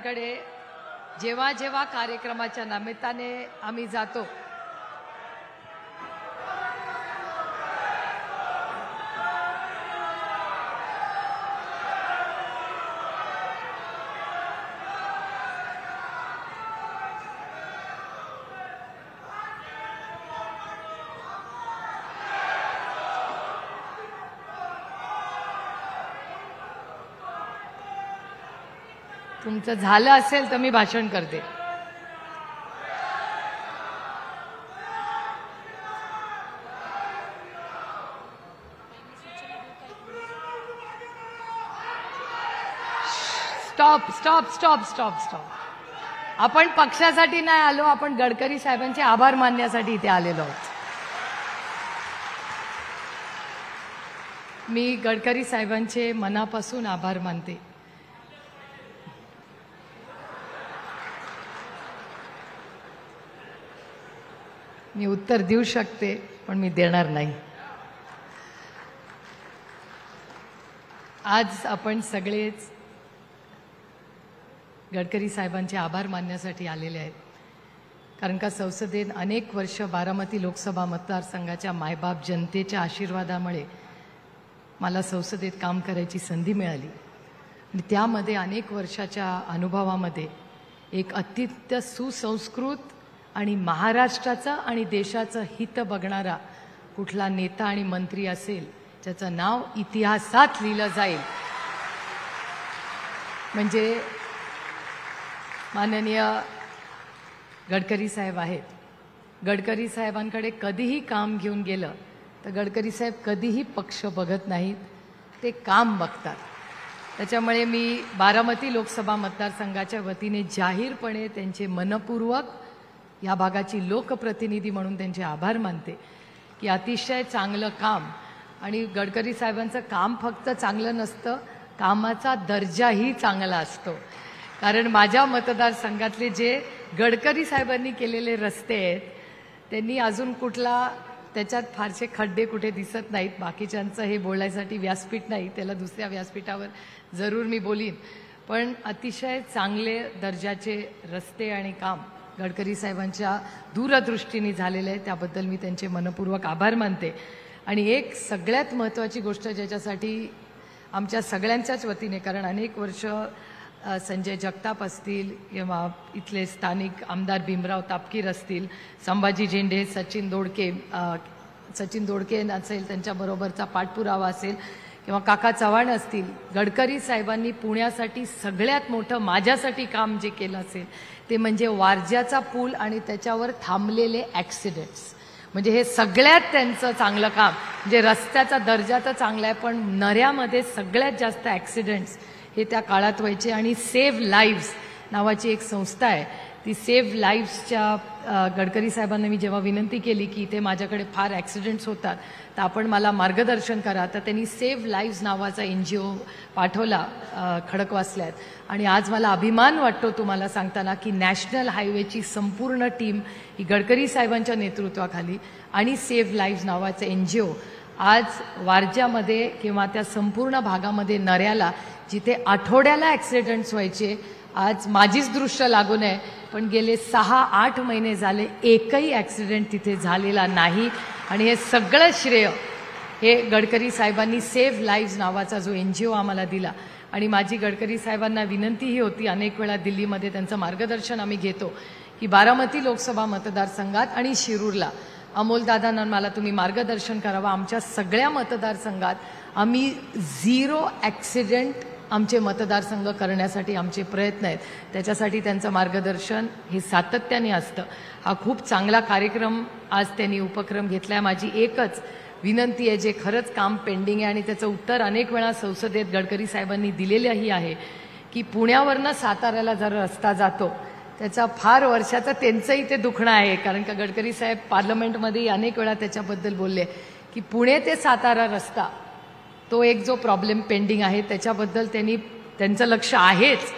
कडे जेव्हा जेव्हा कार्यक्रमाच्या निमित्ताने आम्ही जातो तुमचं झालं असेल तर मी भाषण करते। Stop stop stop stop stop. आपण पक्षासाठी नाही आलो, आपण गडकरी साहेबांचे आभार मानण्यासाठी इथे आलेलो आहोत। मी गडकरी साहेबांचे मनापासून आभार मानते। मी उत्तर देऊ शकते पण मी देणार नाही। आज आपण सगळेच गडकरी साहेबांचे आभार मानण्यासाठी आलेले आहेत, कारण का संसदेत अनेक वर्ष बारामती लोकसभा मतदारसंघाच्या मायबाप जनतेच्या आशीर्वादामुळे मला संसदेत काम करायची संधी मिळाली आणि त्यामध्ये अनेक वर्षाच्या अनुभवामध्ये एक अत्यंत सुसंस्कृत आणि महाराष्ट्राचं आणि देशाचं हित बघणारा कुठला नेता आणि मंत्री असेल ज्याचं नाव इतिहासात लिहिलं जाईल म्हणजे माननीय गडकरी साहेब आहेत। गडकरी साहेबांकडे कधीही काम घेऊन गेलं तर गडकरी साहेब कधीही पक्ष बघत नाहीत, ते काम बघतात। त्याच्यामुळे मी बारामती लोकसभा मतदारसंघाच्या वतीने जाहीरपणे त्यांचे मनपूर्वक या भागाची लोकप्रतिनिधी म्हणून त्यांचे आभार मानते की अतिशय चांगलं काम। आणि गडकरी साहेबांचं काम फक्त चांगलं नसतं, कामाचा दर्जाही चांगला असतो। कारण माझ्या मतदारसंघातले जे गडकरी साहेबांनी केलेले रस्ते आहेत त्यांनी अजून कुठला त्याच्यात फारसे खड्डे कुठे दिसत नाहीत। बाकीच्यांचं हे बोलायसाठी व्यासपीठ नाही, त्याला दुसऱ्या व्यासपीठावर जरूर मी बोलीन, पण अतिशय चांगले दर्जाचे रस्ते आणि काम गडकरी साहेबांच्या दूरदृष्टीने झालेलं आहे, त्याबद्दल मी त्यांचे मनपूर्वक आभार मानते। आणि एक सगळ्यात महत्त्वाची गोष्ट ज्याच्यासाठी आमच्या सगळ्यांच्याच वतीने, कारण अनेक वर्ष संजय जगताप असतील किंवा इथले स्थानिक आमदार भीमराव तापकीर असतील, संभाजी झेंडे, सचिन दोडके असेल, त्यांच्याबरोबरचा पाठपुरावा असेल किंवा काका चव्हाण असतील, गडकरी साहेबांनी पुण्यासाठी सगळ्यात मोठं माझ्यासाठी काम जे केलं असेल ते म्हणजे वारज्याचा पूल आणि त्याच्यावर थांबलेले ॲक्सिडेंट्स। म्हणजे हे सगळ्यात त्यांचं चांगलं काम, म्हणजे रस्त्याचा दर्जा तर चांगला आहे पण नऱ्यामध्ये सगळ्यात जास्त ॲक्सिडेंट्स हे त्या काळात व्हायचे। आणि सेव्ह लाईव्स नावाची एक संस्था आहे, ती सेव्ह लाईव्सच्या गडकरी साहेबांना मी जेव्हा विनंती केली की इथे माझ्याकडे फार ॲक्सिडेंट्स होतात तर आपण मला मार्गदर्शन करा, तर त्यांनी सेव्ह लाईव्स नावाचा NGO पाठवला खडकवासल्यात। आणि आज मला अभिमान वाटतो तुम्हाला सांगताना की नॅशनल हायवेची संपूर्ण टीम ही गडकरी साहेबांच्या नेतृत्वाखाली आणि सेव्ह लाईव्स नावाचं NGO आज वारज्यामध्ये किंवा त्या संपूर्ण भागामध्ये नऱ्याला जिथे आठवड्याला ॲक्सिडेंट्स व्हायचे, आज माझीच दृश्य लागू नये पण गेले 6-8 महिने झाले एकही ॲक्सिडेंट तिथे झालेला नाही। आणि हे सगळं श्रेय हे गडकरी साहेबांनी सेव्ह लाईव्स नावाचा जो NGO आम्हाला दिला। आणि माझी गडकरी साहेबांना विनंतीही होती, अनेक वेळा दिल्लीमध्ये त्यांचं मार्गदर्शन आम्ही घेतो की बारामती लोकसभा मतदारसंघात आणि शिरूरला अमोलदादांना मला तुम्ही मार्गदर्शन करावं। आमच्या सगळ्या मतदारसंघात आम्ही 0 ॲक्सिडेंट आमचे मतदारसंघ करण्यासाठी आमचे प्रयत्न आहेत, त्याच्यासाठी त्यांचं मार्गदर्शन हे सातत्याने असतं। हा खूप चांगला कार्यक्रम आज त्यांनी उपक्रम घेतला आहे। माझी एकच विनंती आहे, जे खरंच काम पेंडिंग आहे आणि त्याचं उत्तर अनेक वेळा संसदेत गडकरी साहेबांनी दिलेलंही आहे की पुण्यावरनं साताऱ्याला जर रस्ता जातो त्याचा फार वर्षाचं त्यांचंही ते दुखणं आहे, कारण का गडकरी साहेब पार्लमेंटमध्येही अनेक वेळा त्याच्याबद्दल बोलले की पुणे ते सातारा रस्ता तो एक जो प्रॉब्लेम पेंडिंग आहे त्याच्याबद्दल त्यांचं लक्ष आहेच,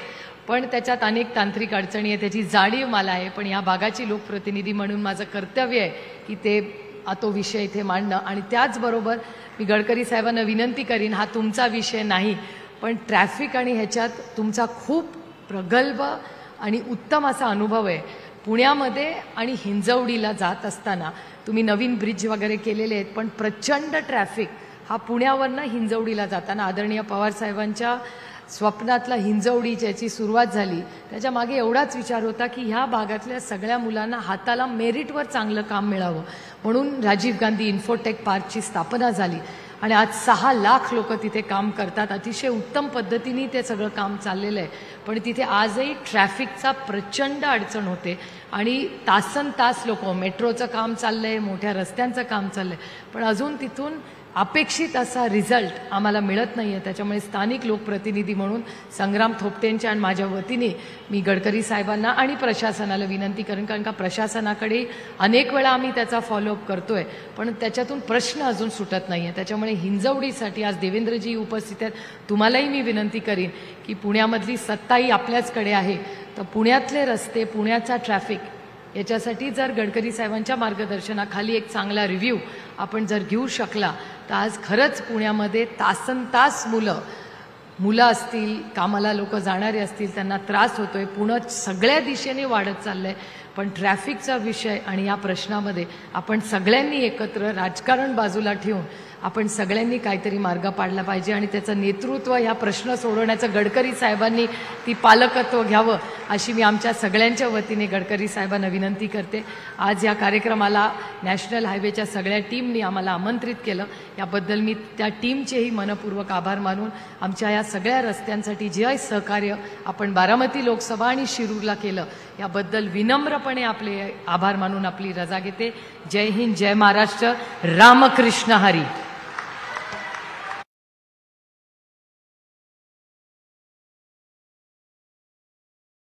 पण त्याच्यात अनेक तांत्रिक अडचणी आहे, त्याची जाणीव मला आहे। पण या भागाची लोकप्रतिनिधी म्हणून माझं कर्तव्य आहे की तो विषय इथे मांडणं। आणि त्याचबरोबर मी गडकरी साहेबांना विनंती करीन, हा तुमचा विषय नाही पण ट्रॅफिक आणि ह्याच्यात तुमचा खूप प्रगल्भ आणि उत्तम असा अनुभव आहे. पुण्यामध्ये आणि हिंजवडीला जात असताना तुम्ही नवीन ब्रिज वगैरे केलेले आहेत, पण प्रचंड ट्रॅफिक हा पुण्यावरनं हिंजवडीला जाताना आदरणीय पवार साहेबांच्या स्वप्नातला हिंजवडी ज्याची सुरुवात झाली त्याच्या मागे एवढाच विचार होता की ह्या भागातल्या सगळ्या मुलांना हाताला मेरिटवर चांगलं काम मिळावं, म्हणून राजीव गांधी इन्फोटेक पार्कची स्थापना झाली आणि आज 6 लाख लोक तिथे काम करतात. अतिशय उत्तम पद्धतीने ते सगळं काम चाललेलं आहे. पण तिथे आजही ट्रॅफिकचा प्रचंड अडचण होते आणि तासनतास लोक, मेट्रोचं काम चाललंय, मोठ्या रस्त्यांचं काम चाललंय, पण अजून तिथून अपेक्षित असा रिझल्ट आम्हाला मिळत नाही आहे. त्याच्यामुळे स्थानिक लोकप्रतिनिधी म्हणून संग्राम थोपटेंच्या आणि माझ्या वतीने मी गडकरी साहेबांना आणि प्रशासनाला विनंती करेन, कारण का प्रशासनाकडे अनेक वेळा आम्ही त्याचा फॉलोअप करतोय पण त्याच्यातून प्रश्न अजून सुटत नाही आहे. त्याच्यामुळे हिंजवडीसाठी आज देवेंद्रजी उपस्थित आहेत. तुम्हालाही मी विनंती करीन की पुण्यामधली सत्ताही आपल्याचकडे आहे, तर पुण्यातले रस्ते, पुण्याचा ट्रॅफिक याच्यासाठी जर गडकरी साहेबांच्या मार्गदर्शनाखाली एक चांगला रिव्ह्यू आपण जर घेऊ शकला तर आज खरंच पुण्यामध्ये तासनतास मुलं असतील, कामाला लोक जाणारे असतील, त्यांना त्रास होतोय. पुणे सगळ्या दिशेने वाढत चाललंय, पण ट्रॅफिकचा विषय आणि या प्रश्नामध्ये आपण सगळ्यांनी एकत्र राजकारण बाजूला ठेवून आपण सगळ्यांनी काहीतरी मार्ग पाडला पाहिजे आणि त्याचं नेतृत्व ह्या प्रश्न सोडवण्याचं गडकरी साहेबांनी ती पालकत्व घ्यावं अशी मी आमच्या सगळ्यांच्या वतीने गडकरी साहेबांना विनंती करते. आज या कार्यक्रमाला नॅशनल हायवेच्या सगळ्या टीमनी आम्हाला आमंत्रित केलं, याबद्दल मी त्या टीमचेही मनपूर्वक आभार मानून आमच्या या सगळ्या रस्त्यांसाठी जे सहकार्य आपण बारामती लोकसभा आणि शिरूरला केलं याबद्दल विनम्रपणे आपले आभार मानून आपली रजा घेते. जय हिंद, जय महाराष्ट्र, रामकृष्ण हरी.